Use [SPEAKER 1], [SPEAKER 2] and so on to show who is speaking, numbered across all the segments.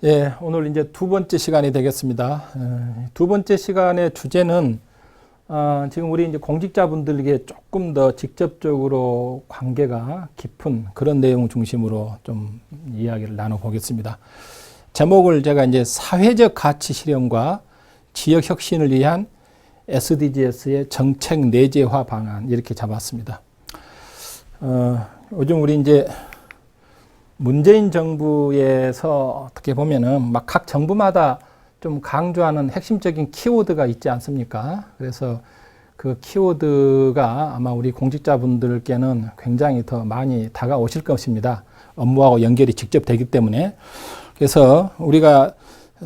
[SPEAKER 1] 예, 오늘 이제 두 번째 시간이 되겠습니다. 두 번째 시간의 주제는 지금 우리 이제 공직자분들에게 조금 더 직접적으로 관계가 깊은 그런 내용 중심으로 좀 이야기를 나눠보겠습니다. 제목을 제가 이제 사회적 가치 실현과 지역 혁신을 위한 SDGs의 정책 내재화 방안 이렇게 잡았습니다. 요즘 우리 이제 문재인 정부에서 어떻게 보면은 막 각 정부마다 좀 강조하는 핵심적인 키워드가 있지 않습니까? 그래서 그 키워드가 아마 우리 공직자분들께는 굉장히 더 많이 다가오실 것입니다. 업무하고 연결이 직접 되기 때문에. 그래서 우리가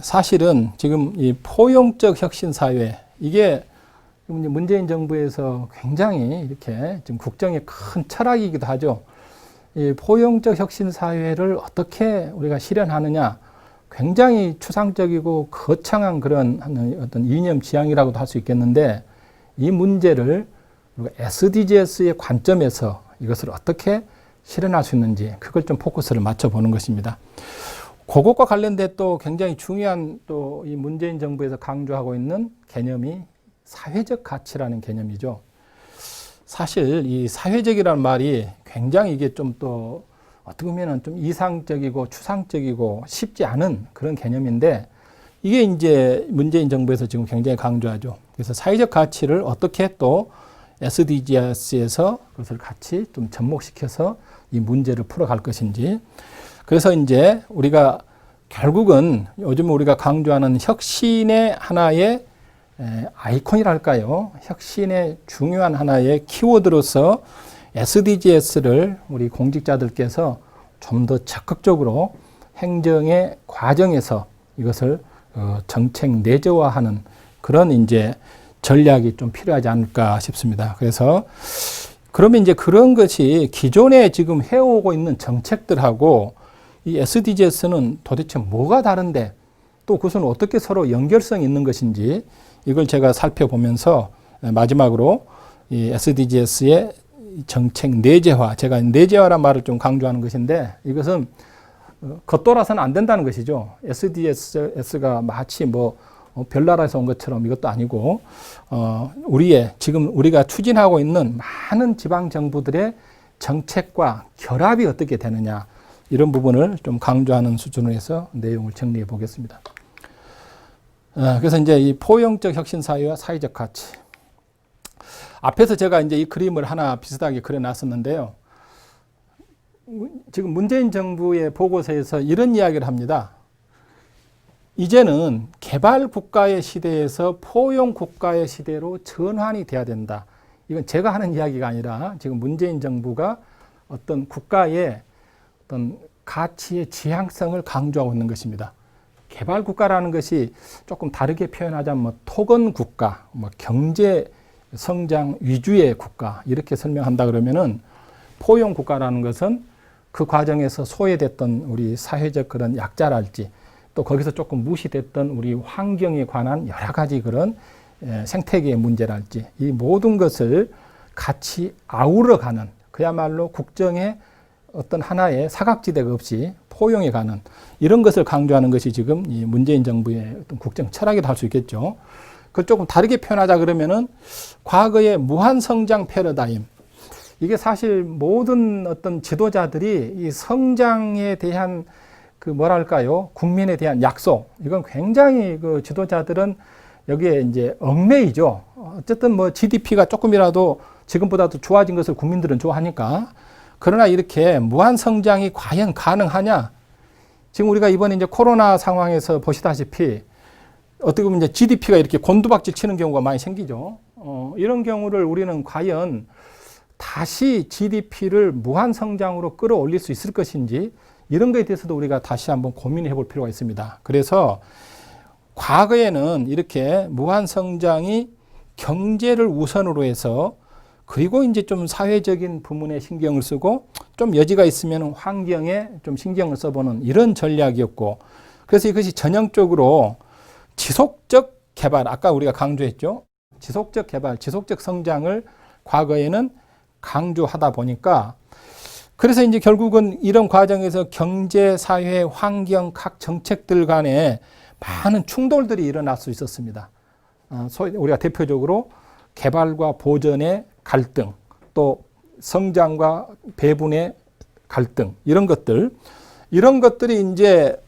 [SPEAKER 1] 사실은 지금 이 포용적 혁신 사회, 이게 문재인 정부에서 굉장히 이렇게 지금 국정의 큰 철학이기도 하죠. 이 포용적 혁신 사회를 어떻게 우리가 실현하느냐, 굉장히 추상적이고 거창한 그런 어떤 이념 지향이라고도 할 수 있겠는데, 이 문제를 우리가 SDGs의 관점에서 이것을 어떻게 실현할 수 있는지 그걸 좀 포커스를 맞춰보는 것입니다. 그것과 관련된 또 굉장히 중요한 또 이 문재인 정부에서 강조하고 있는 개념이 사회적 가치라는 개념이죠. 사실 이 사회적이라는 말이 굉장히 이게 좀 또 어떻게 보면 좀 이상적이고 추상적이고 쉽지 않은 그런 개념인데, 이게 이제 문재인 정부에서 지금 굉장히 강조하죠. 그래서 사회적 가치를 어떻게 또 SDGs에서 그것을 같이 좀 접목시켜서 이 문제를 풀어갈 것인지. 그래서 이제 우리가 결국은 요즘 우리가 강조하는 혁신의 하나의 아이콘이랄까요? 혁신의 중요한 하나의 키워드로서 SDGs를 우리 공직자들께서 좀 더 적극적으로 행정의 과정에서 이것을 정책 내재화하는 그런 이제 전략이 좀 필요하지 않을까 싶습니다. 그래서 그러면 이제 그런 것이 기존에 지금 해오고 있는 정책들하고 이 SDGs는 도대체 뭐가 다른데, 또 그것은 어떻게 서로 연결성이 있는 것인지, 이걸 제가 살펴보면서 마지막으로 이 SDGs의 정책 내재화, 제가 내재화란 말을 좀 강조하는 것인데, 이것은 겉돌아서는 안 된다는 것이죠. SDGs가 마치 뭐 별나라에서 온 것처럼 이것도 아니고, 우리의 지금 우리가 추진하고 있는 많은 지방 정부들의 정책과 결합이 어떻게 되느냐, 이런 부분을 좀 강조하는 수준으로 해서 내용을 정리해 보겠습니다. 그래서 이제 이 포용적 혁신 사회와 사회적 가치. 앞에서 제가 이제 이 그림을 하나 비슷하게 그려놨었는데요. 지금 문재인 정부의 보고서에서 이런 이야기를 합니다. 이제는 개발 국가의 시대에서 포용 국가의 시대로 전환이 돼야 된다. 이건 제가 하는 이야기가 아니라 지금 문재인 정부가 어떤 국가의 어떤 가치의 지향성을 강조하고 있는 것입니다. 개발 국가라는 것이 조금 다르게 표현하자면 뭐 토건 국가, 뭐 경제 성장 위주의 국가, 이렇게 설명한다 그러면은, 포용 국가라는 것은 그 과정에서 소외됐던 우리 사회적 그런 약자랄지, 또 거기서 조금 무시됐던 우리 환경에 관한 여러 가지 그런 생태계의 문제랄지, 이 모든 것을 같이 아우러가는, 그야말로 국정의 어떤 하나의 사각지대가 없이 포용해 가는 이런 것을 강조하는 것이 지금 이 문재인 정부의 어떤 국정 철학이라고 할 수 있겠죠. 그걸 조금 다르게 표현하자 그러면은, 과거의 무한성장 패러다임, 이게 사실 모든 어떤 지도자들이 이 성장에 대한 그 뭐랄까요, 국민에 대한 약속, 이건 굉장히 그 지도자들은 여기에 이제 얽매이죠. 어쨌든 뭐 GDP가 조금이라도 지금보다도 좋아진 것을 국민들은 좋아하니까. 그러나 이렇게 무한 성장이 과연 가능하냐? 지금 우리가 이번에 이제 코로나 상황에서 보시다시피 어떻게 보면 이제 GDP가 이렇게 곤두박질 치는 경우가 많이 생기죠. 이런 경우를 우리는 과연 다시 GDP를 무한 성장으로 끌어올릴 수 있을 것인지, 이런 것에 대해서도 우리가 다시 한번 고민해 볼 필요가 있습니다. 그래서 과거에는 이렇게 무한 성장이 경제를 우선으로 해서, 그리고 이제 좀 사회적인 부문에 신경을 쓰고 좀 여지가 있으면 환경에 좀 신경을 써보는 이런 전략이었고, 그래서 이것이 전형적으로 지속적 개발, 아까 우리가 강조했죠. 지속적 개발, 지속적 성장을 과거에는 강조하다 보니까 그래서 이제 결국은 이런 과정에서 경제, 사회, 환경, 각 정책들 간에 많은 충돌들이 일어날 수 있었습니다. 소위 우리가 대표적으로 개발과 보전의 갈등, 또 성장과 배분의 갈등, 이런 것들이 이제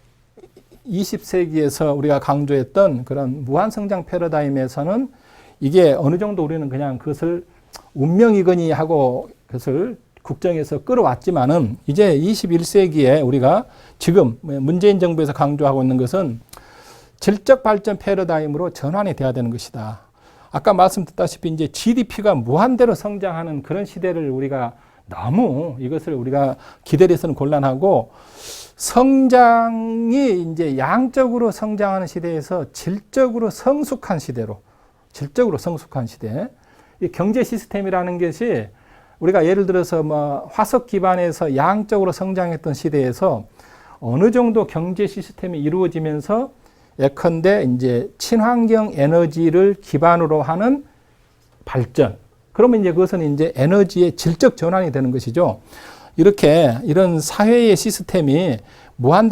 [SPEAKER 1] 20세기에서 우리가 강조했던 그런 무한성장 패러다임에서는 이게 어느 정도 우리는 그냥 그것을 운명이거니 하고 그것을 국정에서 끌어왔지만은 이제 21세기에 우리가 지금 문재인 정부에서 강조하고 있는 것은 질적 발전 패러다임으로 전환이 돼야 되는 것이다. 아까 말씀드렸다시피 이제 GDP가 무한대로 성장하는 그런 시대를 우리가 너무 이것을 우리가 기대해서는 곤란하고 성장이 이제 양적으로 성장하는 시대에서 질적으로 성숙한 시대. 이 경제 시스템이라는 것이 우리가 예를 들어서 뭐 화석 기반에서 양적으로 성장했던 시대에서 어느 정도 경제 시스템이 이루어지면서 예컨대 이제 친환경 에너지를 기반으로 하는 발전. 그러면 이제 그것은 이제 에너지의 질적 전환이 되는 것이죠. 이렇게 이런 사회의 시스템이 무한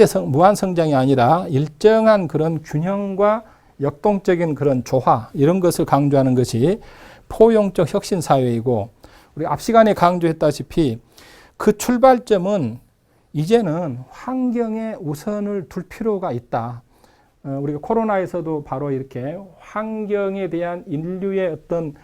[SPEAKER 1] 성장이 아니라 일정한 그런 균형과 역동적인 그런 조화, 이런 것을 강조하는 것이 포용적 혁신 사회이고, 우리 앞 시간에 강조했다시피 그 출발점은 이제는 환경에 우선을 둘 필요가 있다. 우리가 코로나에서도 바로 이렇게 환경에 대한 인류의 어떤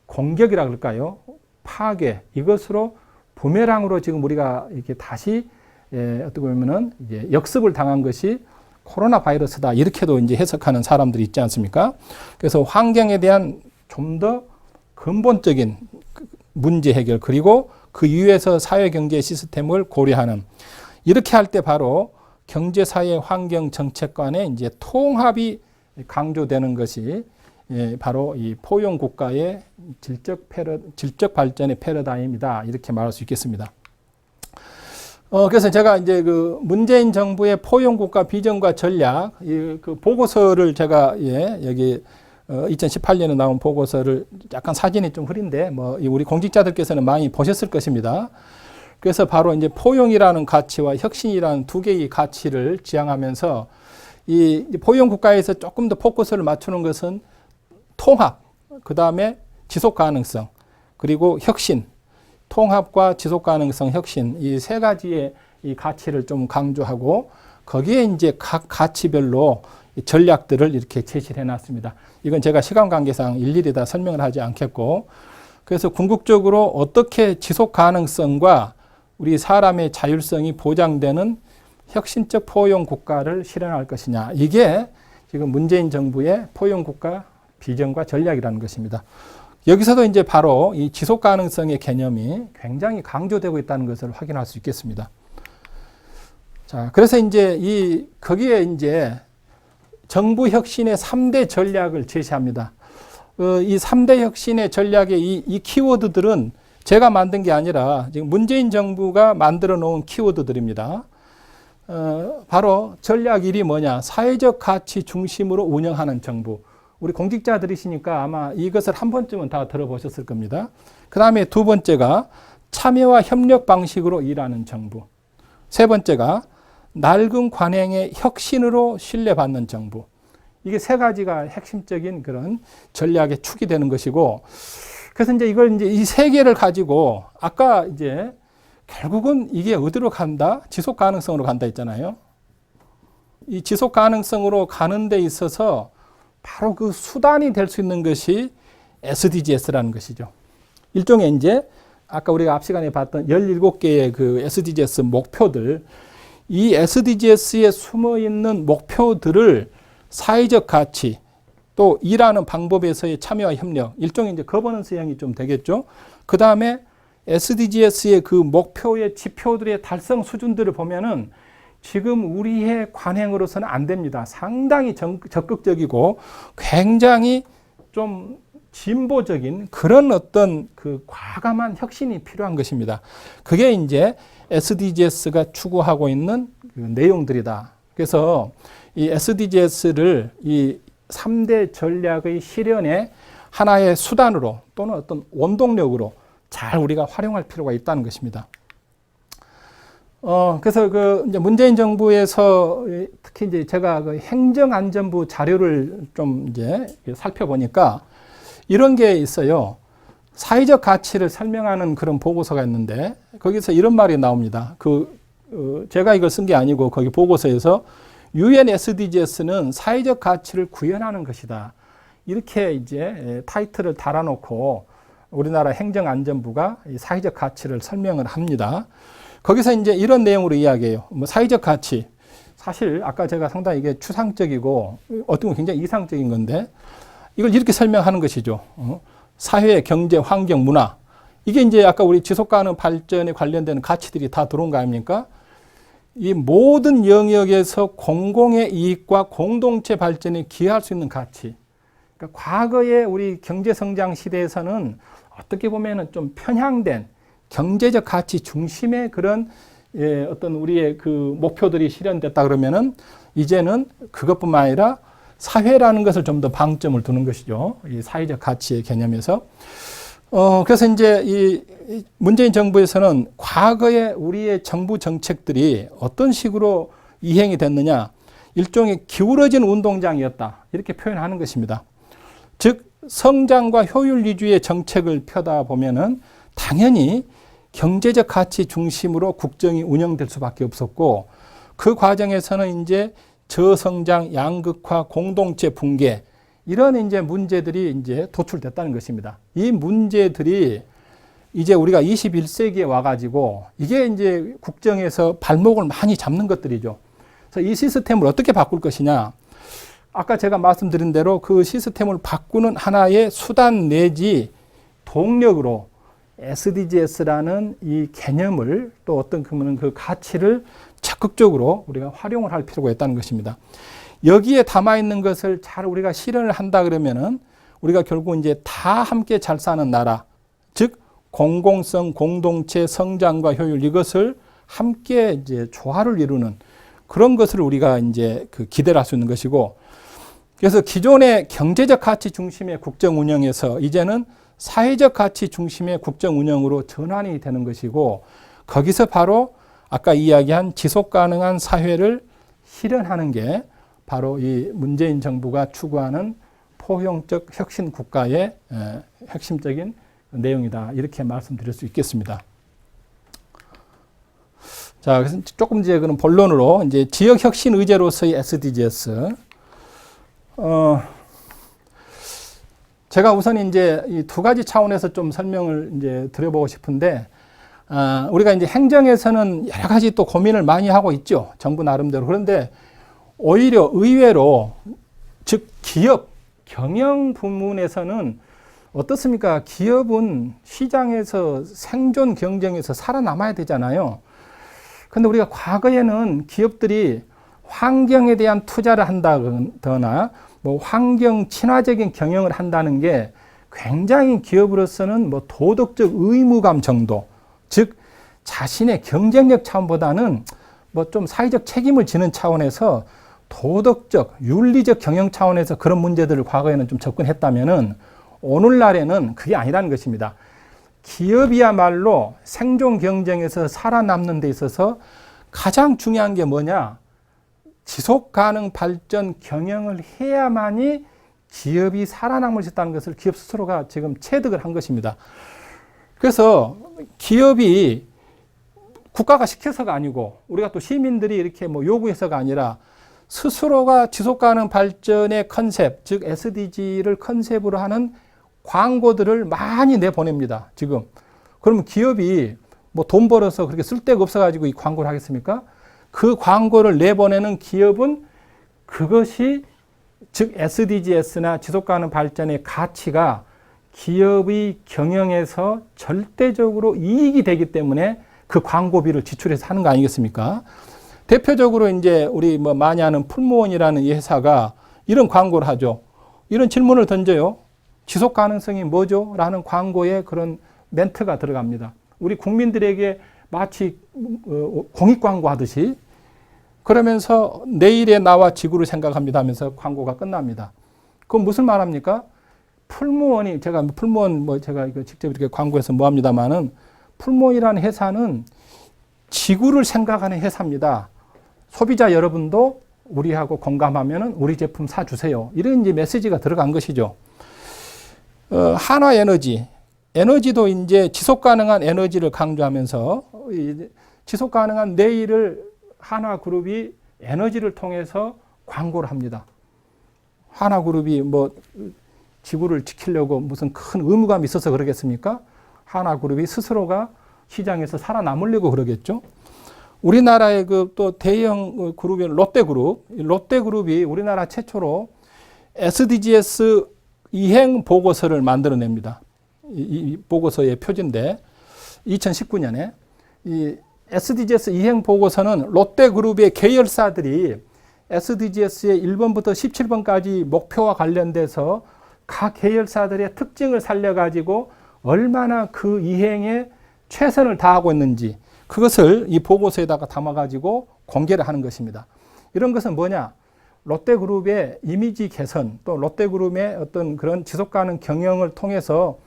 [SPEAKER 1] 공격이라 그럴까요? 파괴, 이것으로 부메랑으로 지금 우리가 이렇게 다시 어떻게 보면은 이제 역습을 당한 것이 코로나 바이러스다. 이렇게도 이제 해석하는 사람들이 있지 않습니까? 그래서 환경에 대한 좀 더 근본적인 문제 해결, 그리고 그 이후에서 사회 경제 시스템을 고려하는, 이렇게 할 때 바로 경제, 사회, 환경 정책 간의 이제 통합이 강조되는 것이 바로 이 포용 국가의 질적 발전의 패러다임이다. 이렇게 말할 수 있겠습니다. 그래서 제가 이제 그 문재인 정부의 포용 국가 비전과 전략, 그 보고서를 제가 여기 2018년에 나온 보고서를 약간 사진이 좀 흐린데 뭐 우리 공직자들께서는 많이 보셨을 것입니다. 그래서 바로 이제 포용이라는 가치와 혁신이라는 두 개의 가치를 지향하면서 이 포용 국가에서 조금 더 포커스를 맞추는 것은 통합, 그 다음에 지속 가능성, 그리고 혁신, 통합과 지속 가능성, 혁신, 이 세 가지의 이 가치를 좀 강조하고 거기에 이제 각 가치별로 전략들을 이렇게 제시를 해놨습니다. 이건 제가 시간 관계상 일일이 다 설명을 하지 않겠고, 그래서 궁극적으로 어떻게 지속 가능성과 우리 사람의 자율성이 보장되는 혁신적 포용 국가를 실현할 것이냐, 이게 지금 문재인 정부의 포용 국가 비전과 전략이라는 것입니다. 여기서도 이제 바로 이 지속 가능성의 개념이 굉장히 강조되고 있다는 것을 확인할 수 있겠습니다. 자, 그래서 이제 거기에 이제 정부 혁신의 3대 전략을 제시합니다. 이 3대 혁신의 전략의 이 키워드들은 제가 만든 게 아니라 지금 문재인 정부가 만들어 놓은 키워드들입니다. 바로 전략 1이 뭐냐? 사회적 가치 중심으로 운영하는 정부. 우리 공직자들이시니까 아마 이것을 한 번쯤은 다 들어보셨을 겁니다. 그 다음에 두 번째가 참여와 협력 방식으로 일하는 정부. 세 번째가 낡은 관행의 혁신으로 신뢰받는 정부. 이게 세 가지가 핵심적인 그런 전략의 축이 되는 것이고, 그래서 이제 이걸 이제 이 세 개를 가지고 아까 이제 결국은 이게 어디로 간다? 지속 가능성으로 간다 했잖아요. 이 지속 가능성으로 가는 데 있어서 바로 그 수단이 될 수 있는 것이 SDGs라는 것이죠. 일종의 이제 아까 우리가 앞 시간에 봤던 17개의 그 SDGs 목표들, 이 SDGs에 숨어 있는 목표들을 사회적 가치, 또 일하는 방법에서의 참여와 협력, 일종의 이제 거버넌스형이 좀 되겠죠. 그 다음에 SDGs의 그 목표의 지표들의 달성 수준들을 보면은 지금 우리의 관행으로서는 안 됩니다. 상당히 적극적이고 굉장히 좀 진보적인 그런 어떤 그 과감한 혁신이 필요한 것입니다. 그게 이제 SDGs가 추구하고 있는 그 내용들이다. 그래서 이 SDGs를 이 3대 전략의 실현의 하나의 수단으로 또는 어떤 원동력으로 잘 우리가 활용할 필요가 있다는 것입니다. 그래서 그 이제 문재인 정부에서 특히 이제 제가 그 행정안전부 자료를 좀 이제 살펴보니까 이런 게 있어요. 사회적 가치를 설명하는 그런 보고서가 있는데 거기서 이런 말이 나옵니다. 제가 이걸 쓴 게 아니고 거기 보고서에서 UN SDGs는 사회적 가치를 구현하는 것이다. 이렇게 이제 타이틀을 달아놓고 우리나라 행정안전부가 이 사회적 가치를 설명을 합니다. 거기서 이제 이런 내용으로 이야기해요. 뭐 사회적 가치. 사실 아까 제가 상당히 이게 추상적이고 어떤 건 굉장히 이상적인 건데 이걸 이렇게 설명하는 것이죠. 사회, 경제, 환경, 문화. 이게 이제 아까 우리 지속 가능 발전에 관련된 가치들이 다 들어온 거 아닙니까? 이 모든 영역에서 공공의 이익과 공동체 발전에 기여할 수 있는 가치. 그러니까 과거의 우리 경제 성장 시대에서는 어떻게 보면은 좀 편향된 경제적 가치 중심의 그런 어떤 우리의 그 목표들이 실현됐다 그러면은 이제는 그것뿐만 아니라 사회라는 것을 좀 더 방점을 두는 것이죠. 이 사회적 가치의 개념에서. 그래서 이제 이 문재인 정부에서는 과거에 우리의 정부 정책들이 어떤 식으로 이행이 됐느냐. 일종의 기울어진 운동장이었다. 이렇게 표현하는 것입니다. 즉, 성장과 효율 위주의 정책을 펴다 보면은 당연히 경제적 가치 중심으로 국정이 운영될 수밖에 없었고 그 과정에서는 이제 저성장, 양극화, 공동체 붕괴 이런 이제 문제들이 이제 도출됐다는 것입니다. 이 문제들이 이제 우리가 21세기에 와가지고 이게 이제 국정에서 발목을 많이 잡는 것들이죠. 그래서 이 시스템을 어떻게 바꿀 것이냐. 아까 제가 말씀드린 대로 그 시스템을 바꾸는 하나의 수단 내지 동력으로 SDGs라는 이 개념을 또 어떤 그 가치를 적극적으로 우리가 활용을 할 필요가 있다는 것입니다. 여기에 담아 있는 것을 잘 우리가 실현을 한다 그러면은 우리가 결국 이제 다 함께 잘 사는 나라, 즉 공공성, 공동체, 성장과 효율 이것을 함께 이제 조화를 이루는 그런 것을 우리가 이제 기대를 할 수 있는 것이고 그래서 기존의 경제적 가치 중심의 국정 운영에서 이제는 사회적 가치 중심의 국정 운영으로 전환이 되는 것이고 거기서 바로 아까 이야기한 지속 가능한 사회를 실현하는 게 바로 이 문재인 정부가 추구하는 포용적 혁신 국가의 핵심적인 내용이다. 이렇게 말씀드릴 수 있겠습니다. 자, 그래서 조금 이제 그런 본론으로 이제 지역 혁신 의제로서의 SDGs. 제가 우선 이제 이 두 가지 차원에서 좀 설명을 이제 드려보고 싶은데, 우리가 이제 행정에서는 여러 가지 또 고민을 많이 하고 있죠. 정부 나름대로. 그런데 오히려 의외로, 즉 기업, 경영 부문에서는 어떻습니까? 기업은 시장에서 생존 경쟁에서 살아남아야 되잖아요. 근데 우리가 과거에는 기업들이 환경에 대한 투자를 한다거나 뭐 환경 친화적인 경영을 한다는 게 굉장히 기업으로서는 뭐 도덕적 의무감 정도, 즉 자신의 경쟁력 차원보다는 뭐 좀 사회적 책임을 지는 차원에서 도덕적, 윤리적 경영 차원에서 그런 문제들을 과거에는 좀 접근했다면은 오늘날에는 그게 아니라는 것입니다. 기업이야말로 생존 경쟁에서 살아남는 데 있어서 가장 중요한 게 뭐냐? 지속 가능 발전 경영을 해야만이 기업이 살아남을 수 있다는 것을 기업 스스로가 지금 체득을 한 것입니다. 그래서 기업이 국가가 시켜서가 아니고 우리가 또 시민들이 이렇게 뭐 요구해서가 아니라 스스로가 지속 가능 발전의 컨셉, 즉 SDG를 컨셉으로 하는 광고들을 많이 내보냅니다. 지금. 그러면 기업이 뭐 돈 벌어서 그렇게 쓸 데가 없어가지고 이 광고를 하겠습니까? 그 광고를 내보내는 기업은 그것이 즉 SDGs나 지속가능 발전의 가치가 기업의 경영에서 절대적으로 이익이 되기 때문에 그 광고비를 지출해서 하는 거 아니겠습니까? 대표적으로 이제 우리 뭐 많이 아는 풀무원이라는 이 회사가 이런 광고를 하죠. 이런 질문을 던져요. 지속 가능성이 뭐죠? 라는 광고에 그런 멘트가 들어갑니다. 우리 국민들에게 마치 공익 광고 하듯이 그러면서 내일의 나와 지구를 생각합니다 하면서 광고가 끝납니다. 그건 무슨 말합니까? 풀무원이 제가 풀무원 뭐 제가 이거 직접 이렇게 광고해서 뭐 합니다만은 풀무원이라는 회사는 지구를 생각하는 회사입니다. 소비자 여러분도 우리하고 공감하면 우리 제품 사주세요. 이런 이제 메시지가 들어간 것이죠. 한화에너지, 에너지도 이제 지속 가능한 에너지를 강조하면서 지속 가능한 내일을 한화그룹이 에너지를 통해서 광고를 합니다. 한화그룹이 뭐 지구를 지키려고 무슨 큰 의무감이 있어서 그러겠습니까? 한화그룹이 스스로가 시장에서 살아남으려고 그러겠죠. 우리나라의 그 또 대형 그룹인 롯데그룹이 우리나라 최초로 SDGs 이행 보고서를 만들어냅니다. 이 보고서의 표지인데 2019년에 이 SDGs 이행 보고서는 롯데그룹의 계열사들이 SDGs의 1번부터 17번까지 목표와 관련돼서 각 계열사들의 특징을 살려가지고 얼마나 그 이행에 최선을 다하고 있는지 그것을 이 보고서에다가 담아가지고 공개를 하는 것입니다. 이런 것은 뭐냐? 롯데그룹의 이미지 개선 또 롯데그룹의 어떤 그런 지속가능 경영을 통해서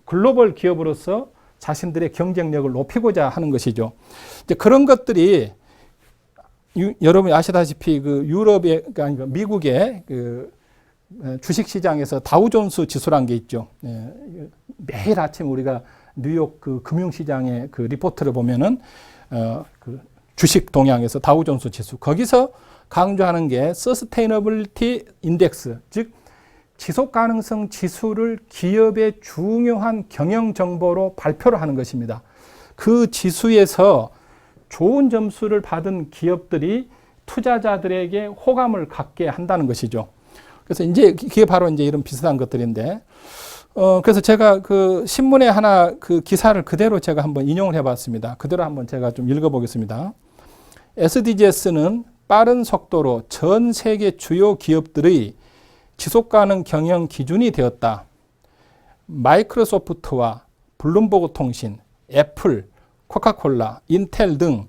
[SPEAKER 1] 글로벌 기업으로서 자신들의 경쟁력을 높이고자 하는 것이죠. 이제 그런 것들이 여러분이 아시다시피 그 유럽의 아니 미국의 그 주식 시장에서 다우존스 지수란 게 있죠. 매일 아침 우리가 뉴욕 그 금융시장의 그 리포트를 보면은 그 주식 동향에서 다우존스 지수 거기서 강조하는 게 서스테이너빌리티 인덱스 즉 지속 가능성 지수를 기업의 중요한 경영 정보로 발표를 하는 것입니다. 그 지수에서 좋은 점수를 받은 기업들이 투자자들에게 호감을 갖게 한다는 것이죠. 그래서 이제 그게 바로 이제 이런 비슷한 것들인데, 그래서 제가 그 신문에 하나 그 기사를 그대로 제가 한번 인용을 해봤습니다. 그대로 한번 제가 좀 읽어보겠습니다. SDGs는 빠른 속도로 전 세계 주요 기업들의 지속가능 경영 기준이 되었다. 마이크로소프트와 블룸버그 통신, 애플, 코카콜라, 인텔 등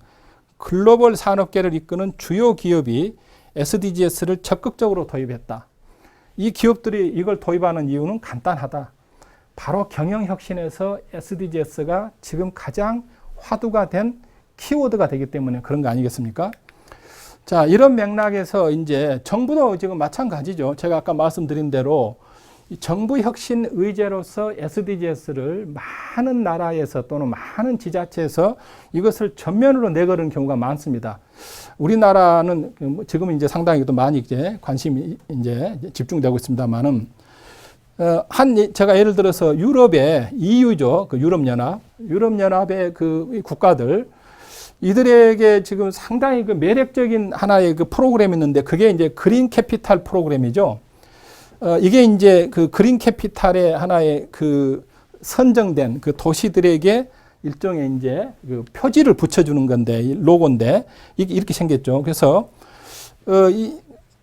[SPEAKER 1] 글로벌 산업계를 이끄는 주요 기업이 SDGs를 적극적으로 도입했다. 이 기업들이 이걸 도입하는 이유는 간단하다. 바로 경영혁신에서 SDGs가 지금 가장 화두가 된 키워드가 되기 때문에 그런 거 아니겠습니까? 자, 이런 맥락에서 이제 정부도 지금 마찬가지죠. 제가 아까 말씀드린 대로 정부 혁신 의제로서 SDGs를 많은 나라에서 또는 많은 지자체에서 이것을 전면으로 내걸은 경우가 많습니다. 우리나라는 지금 이제 상당히 또 많이 이제 관심이 이제 집중되고 있습니다만은 제가 예를 들어서 유럽의 EU죠. 그 유럽연합의 그 국가들 이들에게 지금 상당히 그 매력적인 하나의 그 프로그램이 있는데 그게 이제 그린 캐피탈 프로그램이죠. 이게 이제 그 그린 캐피탈의 하나의 그 선정된 그 도시들에게 일종의 이제 그 표지를 붙여주는 건데, 로고인데, 이렇게 생겼죠. 그래서,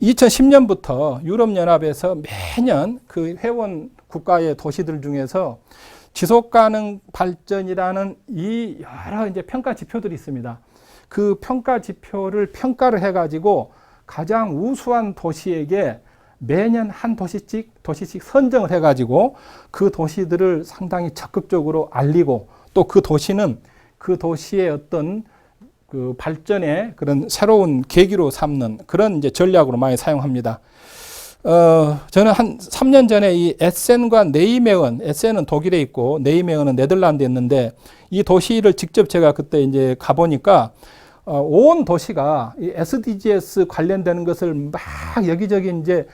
[SPEAKER 1] 2010년부터 유럽연합에서 매년 그 회원 국가의 도시들 중에서 지속 가능 발전이라는 이 여러 이제 평가 지표들이 있습니다. 그 평가 지표를 평가를 해가지고 가장 우수한 도시에게 매년 한 도시씩 선정을 해가지고 그 도시들을 상당히 적극적으로 알리고 또 그 도시는 그 도시의 어떤 그 발전의 그런 새로운 계기로 삼는 그런 이제 전략으로 많이 사용합니다. 저는 한 3년 전에 이 에센과 네이메은, 에센은 독일에 있고 네이메은은 네덜란드에 있는데 이 도시를 직접 제가 그때 이제 가보니까 온 도시가 이 SDGs 관련되는 것을 막 여기저기 이제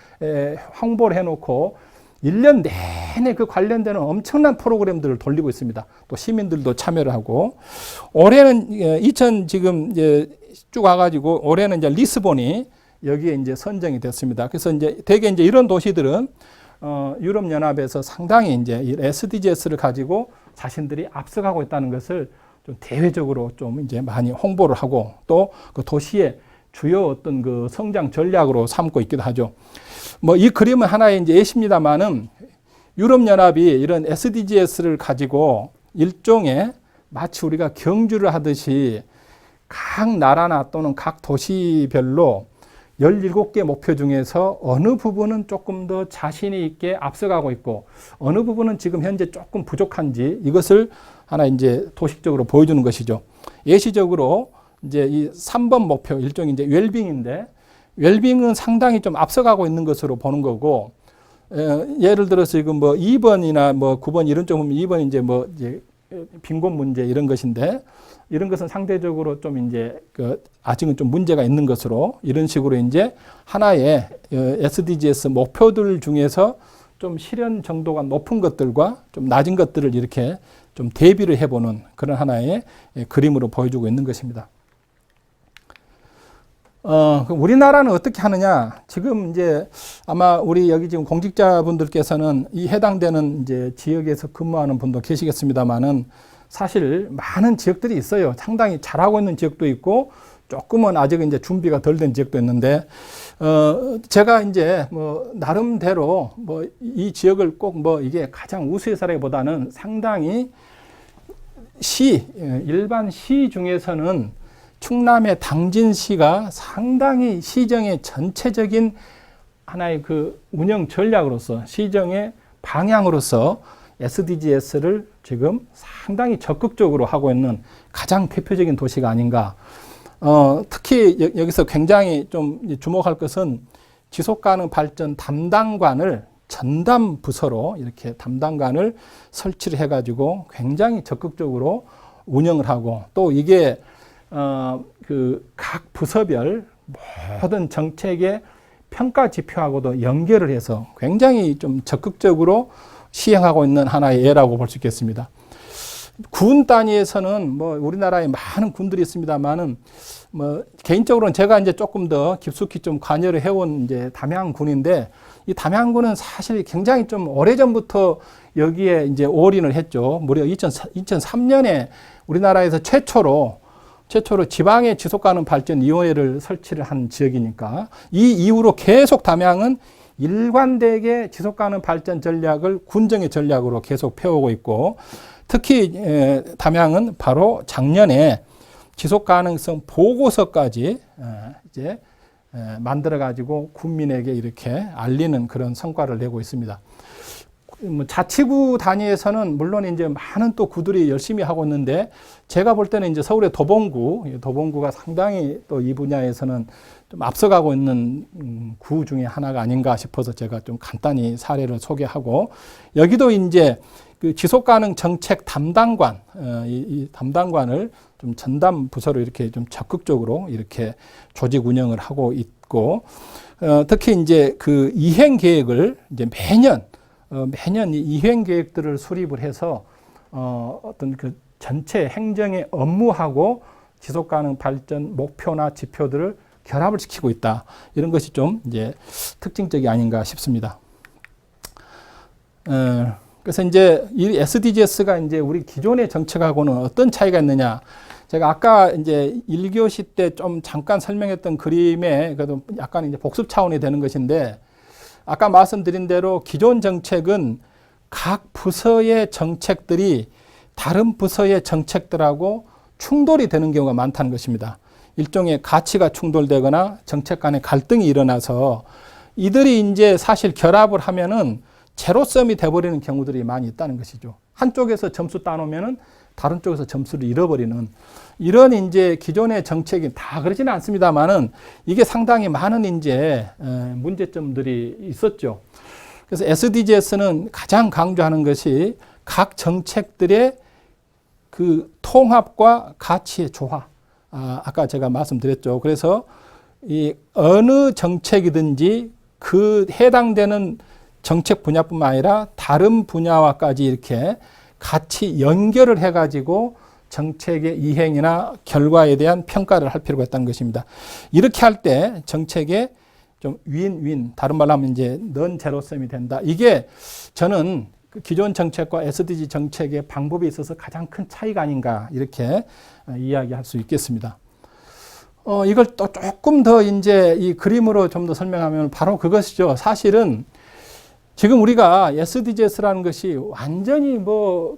[SPEAKER 1] 홍보를 해놓고 1년 내내 그 관련되는 엄청난 프로그램들을 돌리고 있습니다. 또 시민들도 참여를 하고 올해는 지금 이제 쭉 와가지고 올해는 이제 리스본이 여기에 이제 선정이 됐습니다. 그래서 이제 대개 이제 이런 도시들은 유럽연합에서 상당히 이제 이 SDGs를 가지고 자신들이 앞서가고 있다는 것을 좀 대외적으로 좀 이제 많이 홍보를 하고 또 그 도시의 주요 어떤 그 성장 전략으로 삼고 있기도 하죠. 뭐 이 그림은 하나의 이제 예시입니다만은 유럽연합이 이런 SDGs를 가지고 일종의 마치 우리가 경주를 하듯이 각 나라나 또는 각 도시별로 17개 목표 중에서 어느 부분은 조금 더 자신이 있게 앞서가고 있고 어느 부분은 지금 현재 조금 부족한지 이것을 하나 이제 도식적으로 보여주는 것이죠. 예시적으로 이제 이 3번 목표 일종의 이제 웰빙인데 웰빙은 상당히 좀 앞서가고 있는 것으로 보는 거고 예를 들어서 지금 뭐 2번이나 뭐 9번 이런 쪽 보면 2번 이제 뭐 이제 빈곤 문제 이런 것인데 이런 것은 상대적으로 좀 이제 아직은 좀 문제가 있는 것으로 이런 식으로 이제 하나의 SDGs 목표들 중에서 좀 실현 정도가 높은 것들과 좀 낮은 것들을 이렇게 좀 대비를 해보는 그런 하나의 그림으로 보여주고 있는 것입니다. 우리나라는 어떻게 하느냐? 지금 이제 아마 우리 여기 지금 공직자분들께서는 이 해당되는 이제 지역에서 근무하는 분도 계시겠습니다만은 사실 많은 지역들이 있어요. 상당히 잘하고 있는 지역도 있고 조금은 아직 이제 준비가 덜 된 지역도 있는데, 제가 이제 뭐 나름대로 뭐 이 지역을 꼭 뭐 이게 가장 우수해서라기보다는 상당히 일반 시 중에서는 충남의 당진시가 상당히 시정의 전체적인 하나의 그 운영 전략으로서 시정의 방향으로서 SDGs를 지금 상당히 적극적으로 하고 있는 가장 대표적인 도시가 아닌가. 특히 여기서 굉장히 좀 주목할 것은 지속가능 발전 담당관을 전담 부서로 이렇게 담당관을 설치를 해가지고 굉장히 적극적으로 운영을 하고 또 이게 그 각 부서별 모든 정책의 평가 지표하고도 연결을 해서 굉장히 좀 적극적으로 시행하고 있는 하나의 예라고 볼 수 있겠습니다. 군 단위에서는 뭐 우리나라에 많은 군들이 있습니다만은 뭐 개인적으로는 제가 이제 조금 더 깊숙이 좀 관여를 해온 이제 담양군인데 이 담양군은 사실 굉장히 좀 오래전부터 여기에 이제 올인을 했죠. 무려 2003년에 우리나라에서 최초로 지방의 지속가능 발전위원회를 설치를 한 지역이니까 이 이후로 계속 담양은 일관되게 지속가능 발전 전략을 군정의 전략으로 계속 펴오고 있고 특히 담양은 바로 작년에 지속가능성 보고서까지 이제 만들어 가지고 국민에게 이렇게 알리는 그런 성과를 내고 있습니다. 자치구 단위에서는 물론 이제 많은 또 구들이 열심히 하고 있는데 제가 볼 때는 이제 서울의 도봉구가 상당히 또 이 분야에서는 좀 앞서가고 있는 구 중에 하나가 아닌가 싶어서 제가 좀 간단히 사례를 소개하고 여기도 이제 그 지속가능 정책 담당관, 이 담당관을 좀 전담 부서로 이렇게 좀 적극적으로 이렇게 조직 운영을 하고 있고 특히 이제 그 이행 계획을 이제 매년 이 이행 계획들을 수립을 해서 어떤 그 전체 행정의 업무하고 지속가능 발전 목표나 지표들을 결합을 시키고 있다. 이런 것이 좀 이제 특징적이 아닌가 싶습니다. 그래서 이제 이 SDGs가 이제 우리 기존의 정책하고는 어떤 차이가 있느냐. 제가 아까 이제 1교시 때 좀 잠깐 설명했던 그림에 그래도 약간 이제 복습 차원이 되는 것인데 아까 말씀드린 대로 기존 정책은 각 부서의 정책들이 다른 부서의 정책들하고 충돌이 되는 경우가 많다는 것입니다. 일종의 가치가 충돌되거나 정책 간의 갈등이 일어나서 이들이 이제 사실 결합을 하면은 제로섬이 돼버리는 경우들이 많이 있다는 것이죠. 한쪽에서 점수 따놓으면은 다른 쪽에서 점수를 잃어버리는 이런 이제 기존의 정책이 다 그러지는 않습니다만은 이게 상당히 많은 이제 문제점들이 있었죠. 그래서 SDGs는 가장 강조하는 것이 각 정책들의 그 통합과 가치의 조화. 아까 제가 말씀드렸죠. 그래서 이 어느 정책이든지 그 해당되는 정책 분야뿐만 아니라 다른 분야와까지 이렇게 같이 연결을 해가지고 정책의 이행이나 결과에 대한 평가를 할 필요가 있다는 것입니다. 이렇게 할 때 정책의 좀 윈윈, 다른 말로 하면 이제 넌 제로섬이 된다. 이게 저는 기존 정책과 SDG 정책의 방법에 있어서 가장 큰 차이가 아닌가 이렇게 이야기할 수 있겠습니다. 이걸 또 조금 더 이제 이 그림으로 좀 더 설명하면 바로 그것이죠. 사실은 지금 우리가 SDGs라는 것이 완전히 뭐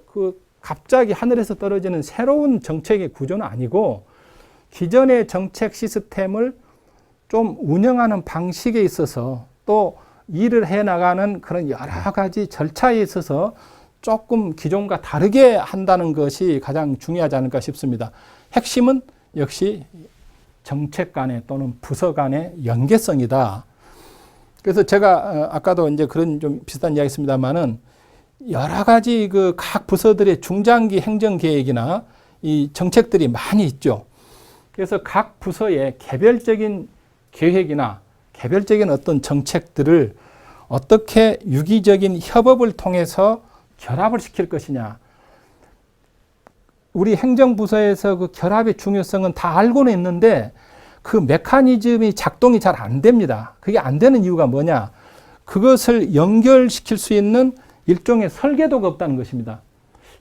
[SPEAKER 1] 갑자기 하늘에서 떨어지는 새로운 정책의 구조는 아니고 기존의 정책 시스템을 좀 운영하는 방식에 있어서 또 일을 해 나가는 그런 여러 가지 절차에 있어서 조금 기존과 다르게 한다는 것이 가장 중요하지 않을까 싶습니다. 핵심은 역시 정책 간의 또는 부서 간의 연계성이다. 그래서 제가 아까도 이제 그런 좀 비슷한 이야기 했습니다만은 여러 가지 그 각 부서들의 중장기 행정 계획이나 이 정책들이 많이 있죠. 그래서 각 부서의 개별적인 계획이나 개별적인 어떤 정책들을 어떻게 유기적인 협업을 통해서 결합을 시킬 것이냐. 우리 행정부서에서 그 결합의 중요성은 다 알고는 있는데 그 메커니즘이 작동이 잘 안 됩니다. 그게 안 되는 이유가 뭐냐. 그것을 연결시킬 수 있는 일종의 설계도가 없다는 것입니다.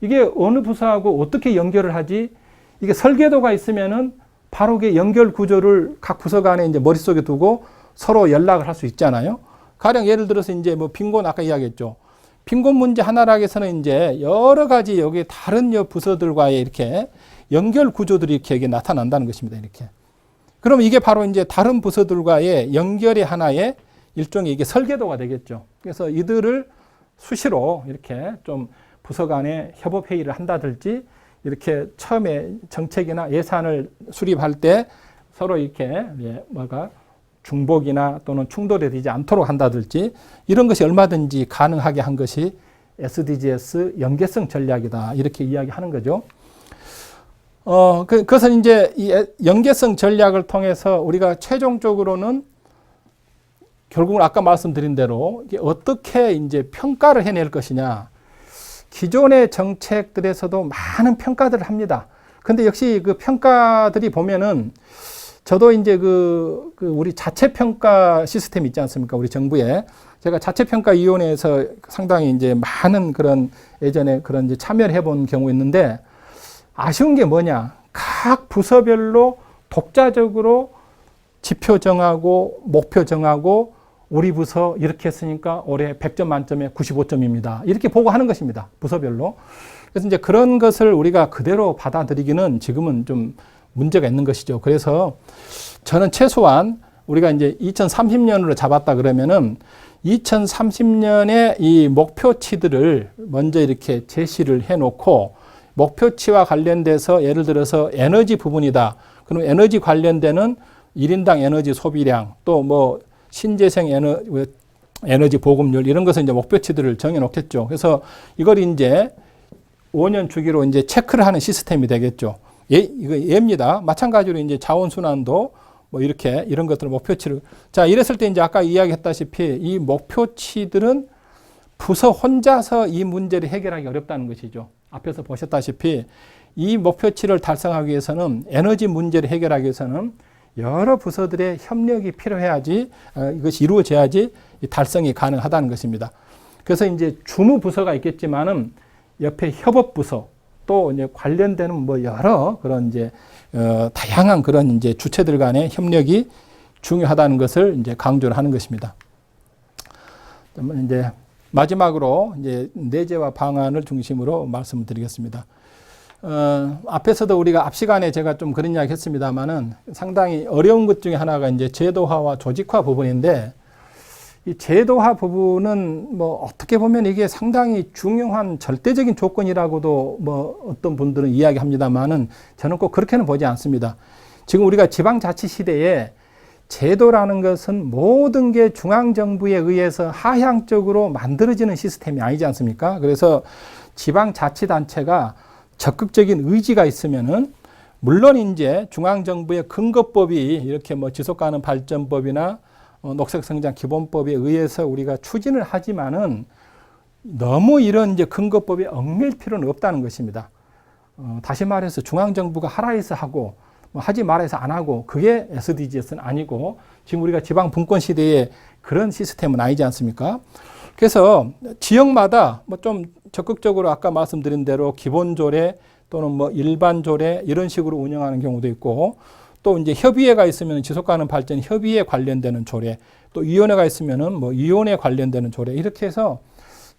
[SPEAKER 1] 이게 어느 부서하고 어떻게 연결을 하지? 이게 설계도가 있으면은 바로 그 연결 구조를 각 부서 간에 이제 머릿속에 두고 서로 연락을 할 수 있잖아요. 가령 예를 들어서 이제 뭐 빈곤 아까 이야기했죠. 빈곤 문제 하나락에서는 이제 여러 가지 여기 다른 부서들과의 이렇게 연결 구조들이 이렇게 여기 나타난다는 것입니다. 이렇게. 그럼 이게 바로 이제 다른 부서들과의 연결의 하나의 일종의 이게 설계도가 되겠죠. 그래서 이들을 수시로 이렇게 좀 부서 간에 협업 회의를 한다든지 이렇게 처음에 정책이나 예산을 수립할 때 서로 이렇게 중복이나 또는 충돌이 되지 않도록 한다든지 이런 것이 얼마든지 가능하게 한 것이 SDGs 연계성 전략이다. 이렇게 이야기하는 거죠. 그것은 이제 이 연계성 전략을 통해서 우리가 최종적으로는 결국은 아까 말씀드린 대로 이게 어떻게 이제 평가를 해낼 것이냐. 기존의 정책들에서도 많은 평가들을 합니다. 근데 역시 그 평가들이 보면은 저도 이제 우리 자체평가 시스템 있지 않습니까? 우리 정부에. 제가 자체평가위원회에서 상당히 이제 많은 그런 예전에 그런 이제 참여를 해본 경우 있는데 아쉬운 게 뭐냐. 각 부서별로 독자적으로 지표 정하고 목표 정하고 우리 부서 이렇게 했으니까 올해 100점 만점에 95점입니다. 이렇게 보고하는 것입니다. 부서별로. 그래서 이제 그런 것을 우리가 그대로 받아들이기는 지금은 좀 문제가 있는 것이죠. 그래서 저는 최소한 우리가 이제 2030년으로 잡았다 그러면은 2030년에 이 목표치들을 먼저 이렇게 제시를 해 놓고 목표치와 관련돼서 예를 들어서 에너지 부분이다. 그럼 에너지 관련되는 1인당 에너지 소비량 또 뭐 신재생 에너지 보급률 이런 것을 이제 목표치들을 정해 놓겠죠. 그래서 이걸 이제 5년 주기로 이제 체크를 하는 시스템이 되겠죠. 이거 예입니다. 마찬가지로 이제 자원순환도 뭐 이렇게 이런 것들을 목표치를. 자, 이랬을 때 이제 아까 이야기했다시피 이 목표치들은 부서 혼자서 이 문제를 해결하기 어렵다는 것이죠. 앞에서 보셨다시피 이 목표치를 달성하기 위해서는 에너지 문제를 해결하기 위해서는 여러 부서들의 협력이 필요해야지 이것이 이루어져야지 달성이 가능하다는 것입니다. 그래서 이제 주무 부서가 있겠지만은 옆에 협업 부서 또 이제 관련되는 뭐 여러 그런 이제 다양한 그런 이제 주체들 간의 협력이 중요하다는 것을 이제 강조를 하는 것입니다. 이제 마지막으로 이제 내재와 방안을 중심으로 말씀을 드리겠습니다. 앞에서도 우리가 앞 시간에 제가 좀 그런 이야기 했습니다만은 상당히 어려운 것 중에 하나가 이제 제도화와 조직화 부분인데 이 제도화 부분은 뭐 어떻게 보면 이게 상당히 중요한 절대적인 조건이라고도 뭐 어떤 분들은 이야기합니다만은 저는 꼭 그렇게는 보지 않습니다. 지금 우리가 지방자치 시대에 제도라는 것은 모든 게 중앙정부에 의해서 하향적으로 만들어지는 시스템이 아니지 않습니까? 그래서 지방자치단체가 적극적인 의지가 있으면은 물론 이제 중앙정부의 근거법이 이렇게 뭐 지속가능 발전법이나 녹색성장 기본법에 의해서 우리가 추진을 하지만은 너무 이런 이제 근거법에 얽매일 필요는 없다는 것입니다. 다시 말해서 중앙정부가 하라 해서 하고 뭐 하지 말아 해서 안 하고 그게 SDGs는 아니고 지금 우리가 지방 분권 시대에 그런 시스템은 아니지 않습니까? 그래서 지역마다 뭐 좀 적극적으로 아까 말씀드린 대로 기본 조례 또는 뭐 일반 조례 이런 식으로 운영하는 경우도 있고 또 이제 협의회가 있으면 지속가능 발전 협의회 관련되는 조례 또 위원회가 있으면은 뭐 위원회 관련되는 조례 이렇게 해서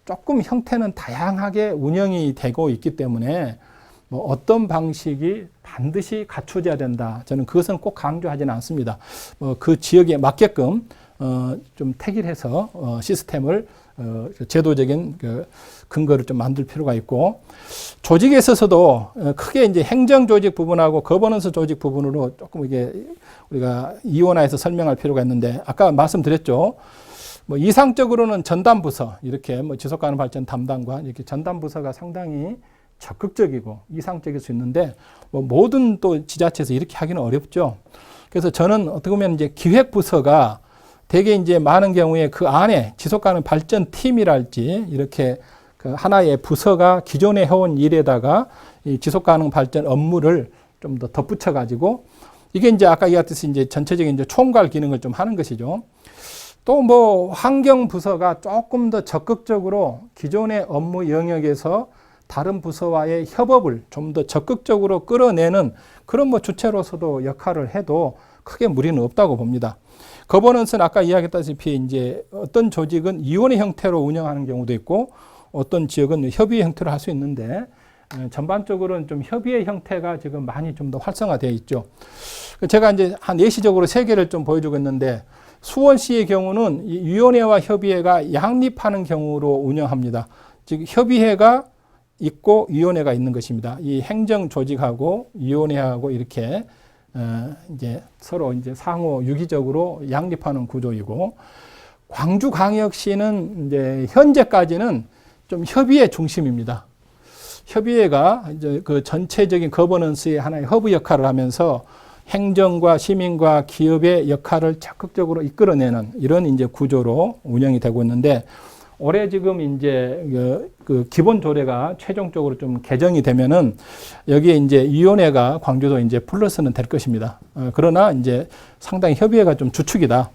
[SPEAKER 1] 조금 형태는 다양하게 운영이 되고 있기 때문에 뭐 어떤 방식이 반드시 갖춰져야 된다. 저는 그것은 꼭 강조하지는 않습니다. 그 지역에 맞게끔 좀 택일해서 시스템을 제도적인 그 근거를 좀 만들 필요가 있고, 조직에 있어서도 크게 이제 행정 조직 부분하고 거버넌스 조직 부분으로 조금 이게 우리가 이원화해서 설명할 필요가 있는데, 아까 말씀드렸죠. 뭐 이상적으로는 전담 부서, 이렇게 뭐 지속 가능 발전 담당관, 이렇게 전담 부서가 상당히 적극적이고 이상적일 수 있는데, 뭐 모든 또 지자체에서 이렇게 하기는 어렵죠. 그래서 저는 어떻게 보면 이제 기획 부서가 되게 이제 많은 경우에 그 안에 지속 가능 발전 팀이랄지 이렇게 그 하나의 부서가 기존에 해온 일에다가 이 지속 가능 발전 업무를 좀 더 덧붙여 가지고, 이게 이제 아까 얘기했듯이 이제 전체적인 이제 총괄 기능을 좀 하는 것이죠. 또 뭐 환경 부서가 조금 더 적극적으로 기존의 업무 영역에서 다른 부서와의 협업을 좀 더 적극적으로 끌어내는 그런 뭐 주체로서도 역할을 해도 크게 무리는 없다고 봅니다. 거버넌스는 아까 이야기했다시피 이제 어떤 조직은 위원회 형태로 운영하는 경우도 있고, 어떤 지역은 협의회 형태로 할 수 있는데, 전반적으로는 좀 협의회 형태가 지금 많이 좀 더 활성화되어 있죠. 제가 이제 한 예시적으로 세 개를 좀 보여주고 있는데, 수원시의 경우는 이 위원회와 협의회가 양립하는 경우로 운영합니다. 즉 협의회가 있고 위원회가 있는 것입니다. 이 행정 조직하고 위원회하고 이렇게 이제 서로 이제 상호 유기적으로 양립하는 구조이고, 광주광역시는 이제 현재까지는 좀 협의회 중심입니다. 협의회가 이제 그 전체적인 거버넌스의 하나의 허브 역할을 하면서 행정과 시민과 기업의 역할을 적극적으로 이끌어내는 이런 이제 구조로 운영이 되고 있는데, 올해 지금 이제 그 기본 조례가 최종적으로 좀 개정이 되면은 여기에 이제 위원회가 광주도 이제 플러스는 될 것입니다. 그러나 이제 상당히 협의회가 좀 주축이다.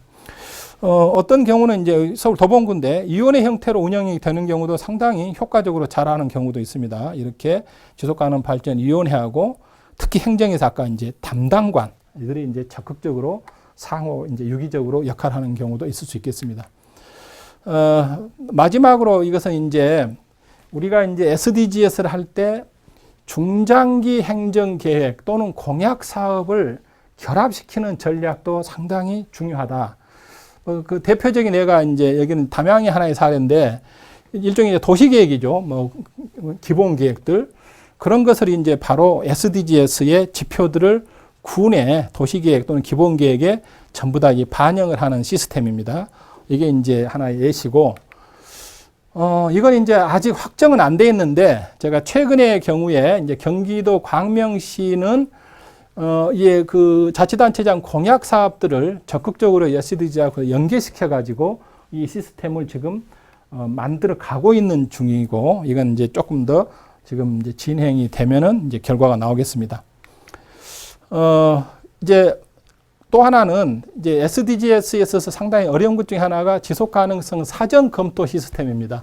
[SPEAKER 1] 어떤 경우는 이제 서울 도봉구인데 위원회 형태로 운영이 되는 경우도 상당히 효과적으로 잘하는 경우도 있습니다. 이렇게 지속가능 발전 위원회하고 특히 행정에서 아까 이제 담당관 이들이 이제 적극적으로 상호 이제 유기적으로 역할하는 경우도 있을 수 있겠습니다. 마지막으로 이것은 이제 우리가 이제 SDGs를 할 때 중장기 행정 계획 또는 공약 사업을 결합시키는 전략도 상당히 중요하다. 그 대표적인 예가 이제 여기는 담양의 하나의 사례인데, 일종의 도시 계획이죠. 뭐 기본 계획들 그런 것을 이제 바로 SDGs의 지표들을 군의 도시 계획 또는 기본 계획에 전부 다 반영을 하는 시스템입니다. 이게 이제 하나의 예시고, 이건 이제 아직 확정은 안 돼 있는데, 제가 최근의 경우에 이제 경기도 광명시는 예, 그 자치단체장 공약 사업들을 적극적으로 SDG하고 연계시켜가지고 이 시스템을 지금 만들어 가고 있는 중이고, 이건 이제 조금 더 지금 이제 진행이 되면은 이제 결과가 나오겠습니다. 이제 또 하나는 이제 SDGs에 있어서 상당히 어려운 것 중에 하나가 지속 가능성 사전 검토 시스템입니다.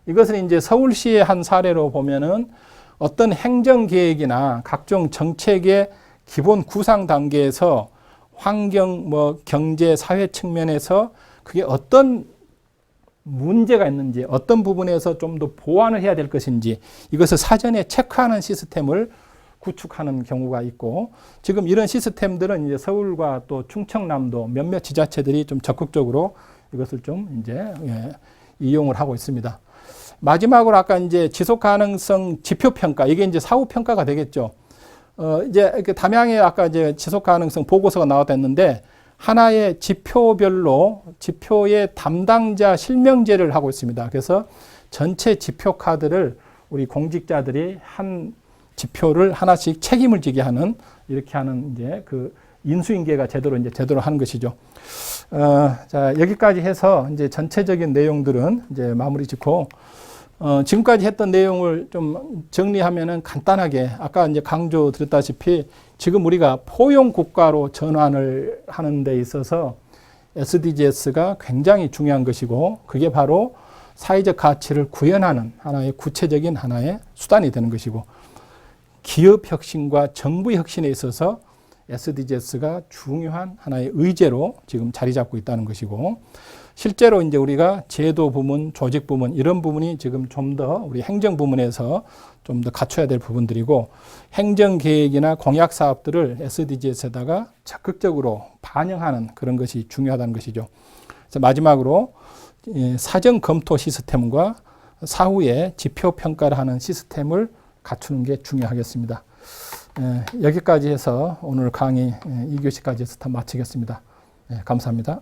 [SPEAKER 1] 이것은 이제 서울시의 한 사례로 보면은 어떤 행정 계획이나 각종 정책의 기본 구상 단계에서 환경, 뭐 경제, 사회 측면에서 그게 어떤 문제가 있는지, 어떤 부분에서 좀 더 보완을 해야 될 것인지 이것을 사전에 체크하는 시스템을 구축하는 경우가 있고, 지금 이런 시스템들은 이제 서울과 또 충청남도 몇몇 지자체들이 좀 적극적으로 이것을 좀 이제 이용을 하고 있습니다. 마지막으로 아까 이제 지속 가능성 지표 평가, 이게 이제 사후 평가가 되겠죠. 이제 담양에 아까 이제 지속 가능성 보고서가 나왔는데, 하나의 지표별로 지표의 담당자 실명제를 하고 있습니다. 그래서 전체 지표 카드를 우리 공직자들이 한 지표를 하나씩 책임을 지게 하는, 이렇게 하는 이제 그 인수인계가 제대로 하는 것이죠. 자, 여기까지 해서 이제 전체적인 내용들은 이제 마무리 짓고, 지금까지 했던 내용을 좀 정리하면은 간단하게 아까 이제 강조 드렸다시피 지금 우리가 포용 국가로 전환을 하는 데 있어서 SDGs가 굉장히 중요한 것이고, 그게 바로 사회적 가치를 구현하는 하나의 구체적인 하나의 수단이 되는 것이고, 기업 혁신과 정부 혁신에 있어서 SDGs가 중요한 하나의 의제로 지금 자리 잡고 있다는 것이고, 실제로 이제 우리가 제도 부문, 조직 부문 이런 부분이 지금 좀 더 우리 행정 부문에서 좀 더 갖춰야 될 부분들이고, 행정 계획이나 공약 사업들을 SDGs에다가 적극적으로 반영하는 그런 것이 중요하다는 것이죠. 그래서 마지막으로 사전 검토 시스템과 사후에 지표 평가를 하는 시스템을 갖추는 게 중요하겠습니다. 여기까지 해서 오늘 강의 2교시까지 해서 다 마치겠습니다. 감사합니다.